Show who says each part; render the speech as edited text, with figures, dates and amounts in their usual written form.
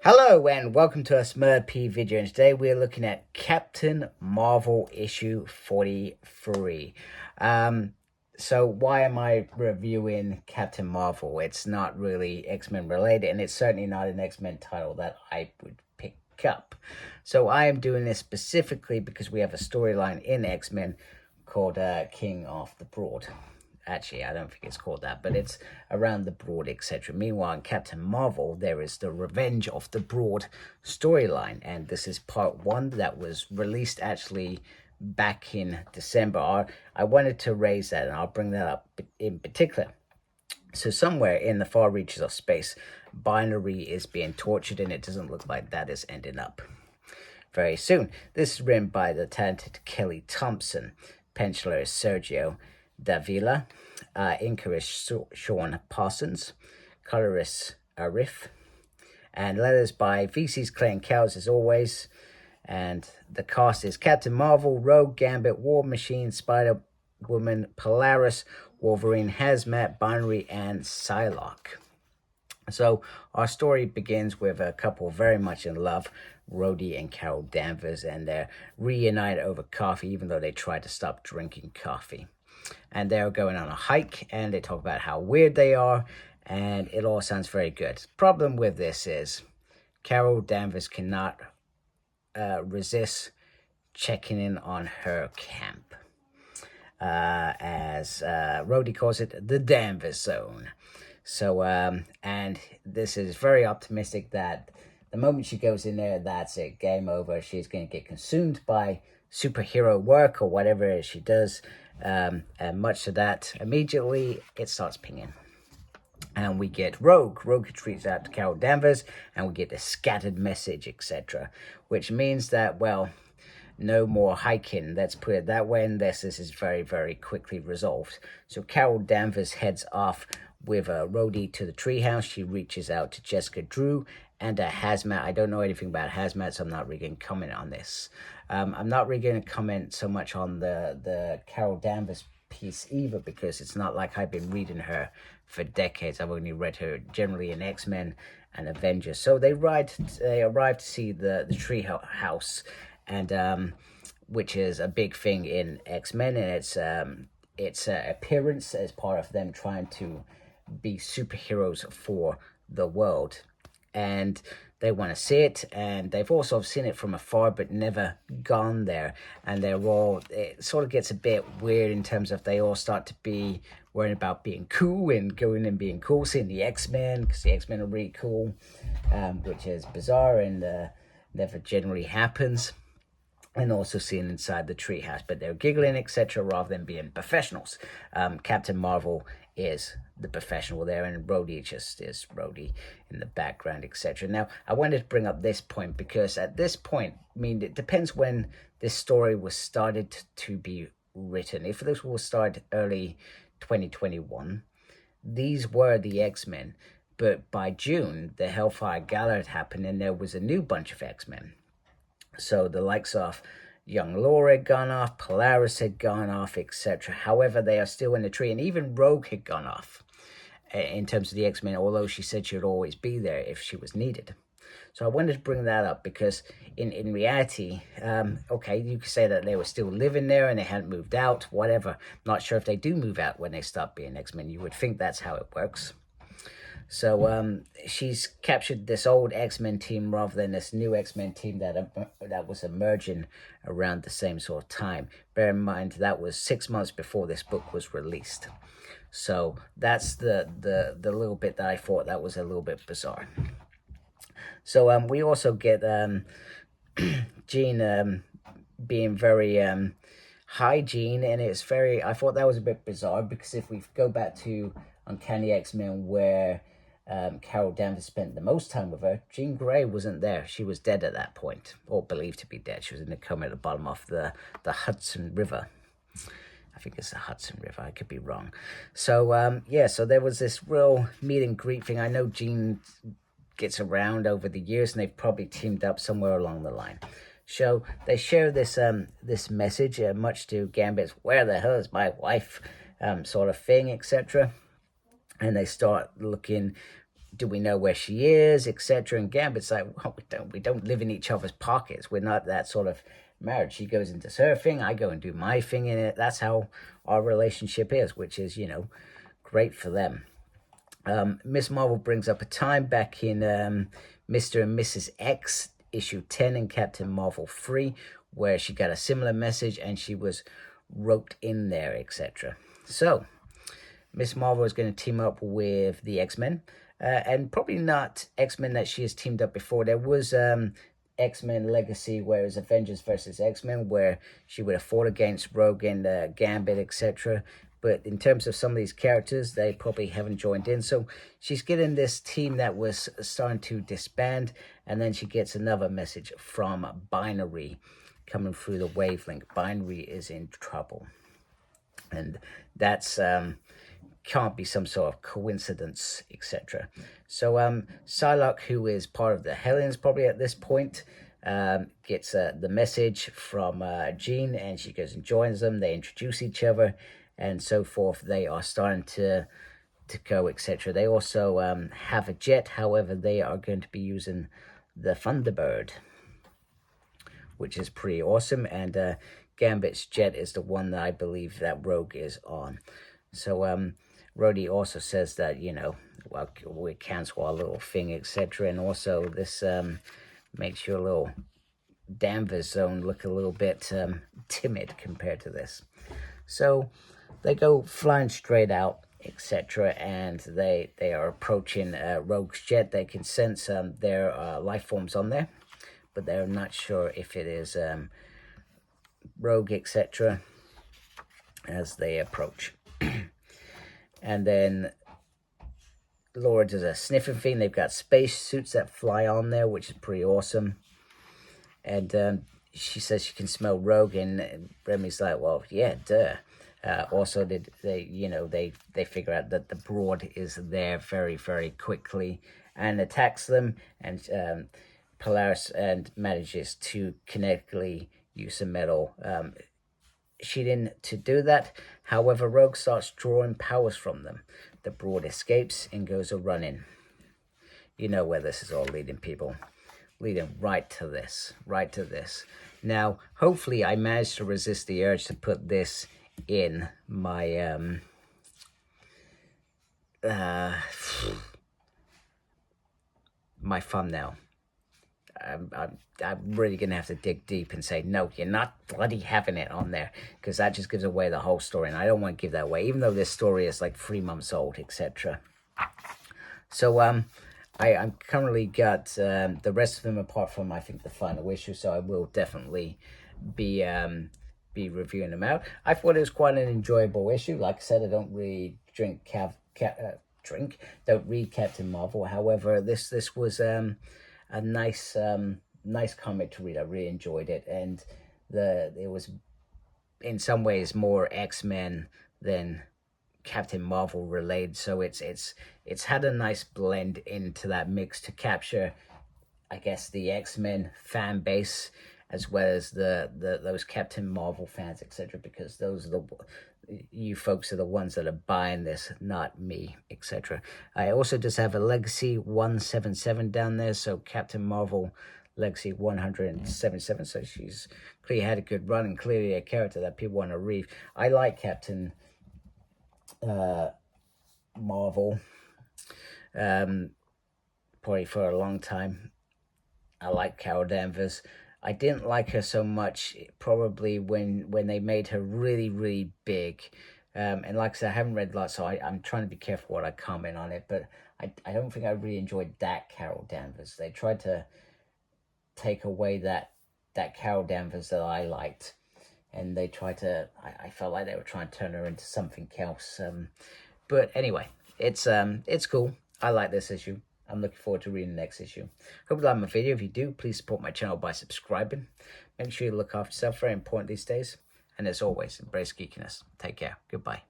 Speaker 1: Hello and welcome to a Smurp video, and today we're looking at Captain Marvel issue 43. So why am I reviewing Captain Marvel? It's not really X-Men related, and it's certainly not an X-Men title that I would pick up. So I am doing this specifically because we have a storyline in X-Men called King of the Broad. Actually, I don't think it's called that, but it's around the Broad, etc. Meanwhile, in Captain Marvel, there is the Revenge of the Broad storyline, and this is part 1 that was released actually back in December. I wanted to raise that, and I'll bring that up in particular. So somewhere in the far reaches of space, Binary is being tortured, and it doesn't look like that is ending up very soon. This is written by the talented Kelly Thompson. Penciler is Sergio Dvila, inker is Sean Parsons, colorist Arif, and letters by VC's Clayton Cowles as always. And the cast is Captain Marvel, Rogue, Gambit, War Machine, Spider-Woman, Polaris, Wolverine, Hazmat, Binary, and Psylocke. So our story begins with a couple very much in love, Rhodey and Carol Danvers, and they're reunited over coffee, even though they tried to stop drinking coffee. And they're going on a hike, and they talk about how weird they are, and it all sounds very good. Problem with this is Carol Danvers cannot resist checking in on her camp, as Rhodey calls it, the Danvers Zone. So, and this is very optimistic that the moment she goes in there, that's it, game over. She's going to get consumed by superhero work or whatever it is she does. And much to that, immediately it starts pinging. And we get Rogue. Rogue retreats out to Carol Danvers, and we get a scattered message, etc. Which means that, well, no more hiking, let's put it that way, unless this is very, very quickly resolved. So Carol Danvers heads off with Rhodey to the treehouse. She reaches out to Jessica Drew and a Hazmat. I don't know anything about Hazmat, so I'm not really going to comment on this. I'm not really going to comment so much on the Carol Danvers piece either, because it's not like I've been reading her for decades. I've only read her generally in X-Men and Avengers. So they arrive to see the tree house, and which is a big thing in X-Men, and its appearance as part of them trying to be superheroes for the world. And they want to see it, and they've also seen it from afar but never gone there. And it sort of gets a bit weird in terms of they all start to be worrying about being cool and going and being cool, seeing the X-Men, because the X-Men are really cool, which is bizarre and never generally happens. And also seeing inside the treehouse, but they're giggling, etc., rather than being professionals. Captain Marvel is the professional there, and Rhodey just is Rhodey in the background, etc. Now, I wanted to bring up this point because at this point, I mean, it depends when this story was started to be written. If this was started early 2021, these were the X-Men, but by June, the Hellfire Gala had happened, and there was a new bunch of X-Men. So the likes of Young Laura had gone off, Polaris had gone off, etc. However, they are still in the tree, and even Rogue had gone off in terms of the X-Men, although she said she would always be there if she was needed. So I wanted to bring that up because in reality, okay, you could say that they were still living there and they hadn't moved out, whatever. Not sure if they do move out when they stop being X-Men. You would think that's how it works. So she's captured this old X-Men team rather than this new X-Men team that was emerging around the same sort of time. Bear in mind, that was 6 months before this book was released. So that's the little bit that I thought that was a little bit bizarre. So we also get Jean being very hygiene, and it's very, I thought that was a bit bizarre, because if we go back to Uncanny X-Men, where Carol Danvers spent the most time with her, Jean Grey wasn't there. She was dead at that point, or believed to be dead. She was in a coma at the bottom of the Hudson River. I think it's the Hudson River. I could be wrong. So, yeah, so there was this real meet and greet thing. I know Jean gets around over the years, and they've probably teamed up somewhere along the line. So they share this this message, much to Gambit's "Where the hell is my wife?" Sort of thing, etc. And they start looking do we know where she is, etc. And Gambit's like, well, we don't live in each other's pockets. We're not that sort of marriage. She goes into surfing, I go and do my thing in it. That's how our relationship is, which is, you know, great for them. Miss Marvel brings up a time back in Mr. and Mrs. X, issue 10 in Captain Marvel 3, where she got a similar message and she was roped in there, etc. So, Miss Marvel is going to team up with the X-Men, and probably not X-Men that she has teamed up before. There was X-Men Legacy, where it was Avengers versus X-Men, where she would have fought against Rogue and Gambit, etc. But in terms of some of these characters, they probably haven't joined in. So she's getting this team that was starting to disband, and then she gets another message from Binary coming through the wavelength. Binary is in trouble. And that's can't be some sort of coincidence, etc. So Psylocke, who is part of the Hellions probably at this point, gets the message from Jean, and she goes and joins them. They introduce each other and so forth. They are starting to go, etc. They also have a jet. However, they are going to be using the Thunderbird, which is pretty awesome. And Gambit's jet is the one that I believe that Rogue is on. So Rhodey also says that, you know, well, we cancel our little thing, etc. And also this makes your little Danvers zone look a little bit timid compared to this. So they go flying straight out, etc. And they are approaching Rogue's jet. They can sense their life forms on there, but they're not sure if it is Rogue, etc. as they approach. And then Laura does a sniffing thing. They've got space suits that fly on there, which is pretty awesome. And she says she can smell Rogue, and Remy's like, well, yeah, duh. Also, they figure out that the Brood is there very, very quickly and attacks them, and Polaris and manages to kinetically use some metal sheeting to do that. However, Rogue starts drawing powers from them. The Brood escapes and goes a running. You know where this is all leading, people. Leading right to this. Right to this. Now, hopefully I managed to resist the urge to put this in my my thumbnail. I'm really going to have to dig deep and say, no, you're not bloody having it on there, because that just gives away the whole story, and I don't want to give that away, even though this story is like 3 months old, etc. So I'm currently got the rest of them apart from, I think, the final issue, so I will definitely be reviewing them out. I thought it was quite an enjoyable issue. Like I said, I don't really don't read Captain Marvel. However, this was a nice comic to read. I really enjoyed it, and it was in some ways more X-Men than Captain Marvel related. So it's had a nice blend into that mix to capture, I guess, the X-Men fan base as well as those Captain Marvel fans, etc. Because those are you folks are the ones that are buying this, not me, etc. I also just have a Legacy 177 down there, so Captain Marvel Legacy 177. So she's clearly had a good run and clearly a character that people want to read. I like Captain Marvel probably for a long time. I like Carol Danvers. I didn't like her so much probably when they made her really, really big. And like I said, I haven't read a lot, so I'm trying to be careful what I comment on it. But I don't think I really enjoyed that Carol Danvers. They tried to take away that Carol Danvers that I liked. And they tried to, I felt like they were trying to turn her into something else. But anyway, it's cool. I like this issue. I'm looking forward to reading the next issue. Hope you like my video. If you do, please support my channel by subscribing. Make sure you look after yourself. Very important these days. And as always, embrace geekiness. Take care. Goodbye.